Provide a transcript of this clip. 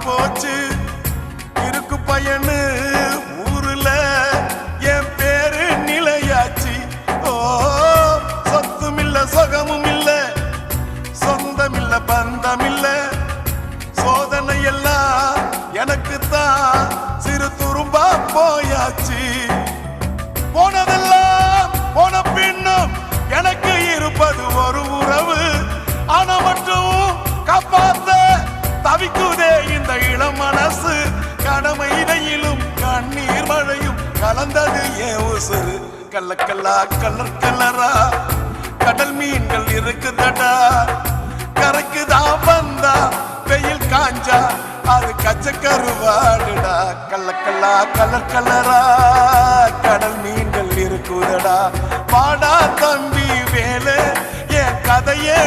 போச்சு இருக்கு பையனு ஊருல என் பேரு நிலையாச்சு. ஓ சொத்தும் இல்ல சொகமும் இல்ல சொந்தம் இல்ல பந்தம் இல்ல சோதனை எல்லாம் எனக்கு தான் சிறு துரும்பா போயாச்சு. போனதெல்லாம் போன பின்னும் எனக்கு இருப்பது ஒரு உறவு. ஆனா மட்டும் காப்பாத்த தவிக்குதே இந்த இளம் மனசு. கடமை இடையிலும் கண்ணீர் மழையும் கலந்தது ஏன் உசுறு. கள்ளக்கல்லா கலர் கலரா கடல் மீன்கள் இருக்குதடா. கரைக்குதா வந்தா வெயில் காஞ்சா அது கச்சக்கருவாடுடா. கள்ளக்கல்லா கலர் கலரா கடல் மீன்கள் இருக்குதடா. பாடா தம்பி வேலை என் கதையே